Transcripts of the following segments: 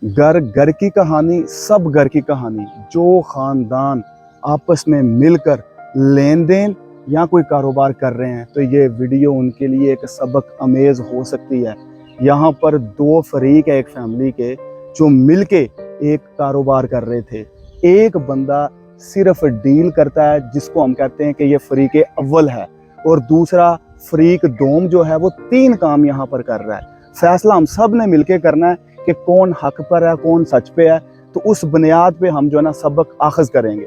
घर घर की कहानी, सब घर की कहानी। जो ख़ानदान आपस में मिलकर लेन देन या कोई कारोबार कर रहे हैं तो ये वीडियो उनके लिए एक सबक अमेज़ हो सकती है। यहाँ पर दो फरीक है एक फैमिली के जो मिलके एक कारोबार कर रहे थे। एक बंदा सिर्फ डील करता है जिसको हम कहते हैं कि ये फरीक अव्वल है, और दूसरा फरीक दोम जो है वो 3 काम यहाँ पर कर रहा है। फैसला हम सब ने मिलके करना है कि कौन हक पर है, कौन सच पे है। तो उस बुनियाद पे हम जो है ना सबक आखज़ करेंगे।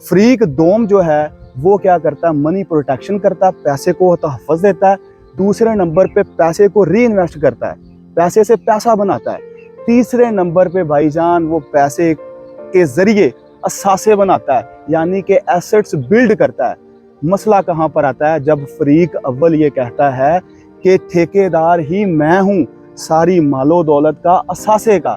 फरीक दोम जो है वो क्या करता है, मनी प्रोटेक्शन करता है, पैसे को तहफ़्फ़ुज़ देता है। दूसरे नंबर पे पैसे को री इन्वेस्ट करता है, पैसे से पैसा बनाता है। तीसरे नंबर पे भाईजान वो पैसे के ज़रिए असासे बनाता है, यानी कि एसेट्स बिल्ड करता है। मसला कहाँ पर आता है, जब फरीक अव्वल ये कहता है कि ठेकेदार ही मैं हूँ सारी मालो दौलत का, असासे का।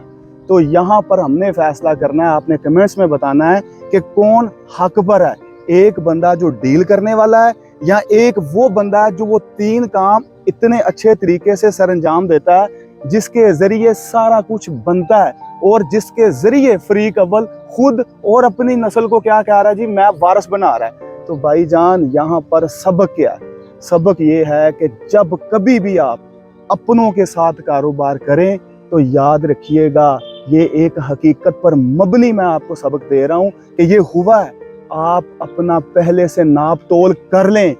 तो यहाँ पर हमने फैसला करना है, आपने कमेंट्स में बताना है कि कौन हक पर है। एक बंदा जो डील करने वाला है या एक वो बंदा है जो वो 3 काम इतने अच्छे तरीके से सरअंजाम देता है जिसके ज़रिए सारा कुछ बनता है, और जिसके ज़रिए फरीक अव्वल खुद और अपनी नस्ल को क्या कह रहा है जी, मैं वारिस बना रहा है। तो भाईजान यहाँ पर सबक क्या है? सबक ये है कि जब कभी भी आप अपनों के साथ कारोबार करें तो याद रखिएगा, ये एक हकीकत पर मबनी मैं आपको सबक दे रहा हूँ कि ये हुआ है। आप अपना पहले से नाप तोल कर लें।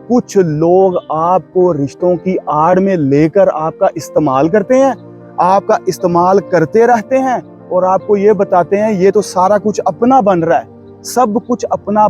कुछ लोग आपको रिश्तों की आड़ में लेकर आपका इस्तेमाल करते हैं, आपका इस्तेमाल करते रहते हैं और आपको ये बताते हैं ये तो सारा कुछ अपना बन रहा है। सब कुछ अपना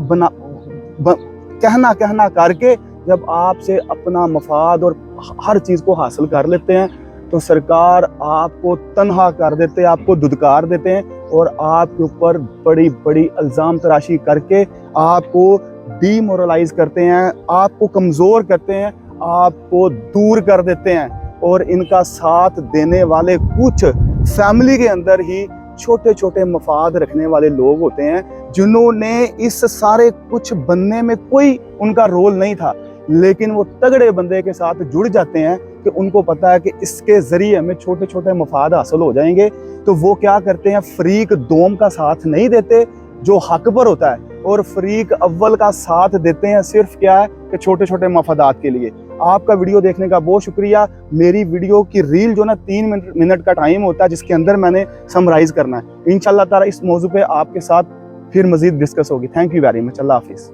कहना करके जब आपसे अपना मफाद और हर चीज़ को हासिल कर लेते हैं तो सरकार आपको तन्हा कर देते हैं, आपको धुतकार देते हैं और आपके ऊपर बड़ी बड़ी इल्ज़ाम तराशी करके आपको डीमोरलाइज करते हैं, आपको कमज़ोर करते हैं, आपको दूर कर देते हैं। और इनका साथ देने वाले कुछ फैमिली के अंदर ही छोटे छोटे मफाद रखने वाले लोग होते हैं जिन्होंने इस सारे कुछ बनने में कोई उनका रोल नहीं था, लेकिन वो तगड़े बंदे के साथ जुड़ जाते हैं कि उनको पता है कि इसके ज़रिए हमें छोटे छोटे मफाद हासिल हो जाएंगे। तो वो क्या करते हैं, फरीक दोम का साथ नहीं देते जो हक पर होता है, और फरीक अव्वल का साथ देते हैं सिर्फ क्या है कि छोटे छोटे मफादात के लिए। आपका वीडियो देखने का बहुत शुक्रिया। मेरी वीडियो की रील जो ना 3 मिनट का टाइम होता है जिसके अंदर मैंने समराइज़ करना है। इंशाल्लाह ताला इस मौजू पे आपके साथ फिर मज़ीद डिस्कस होगी। Thank you very much. अल्लाह हाफिज़।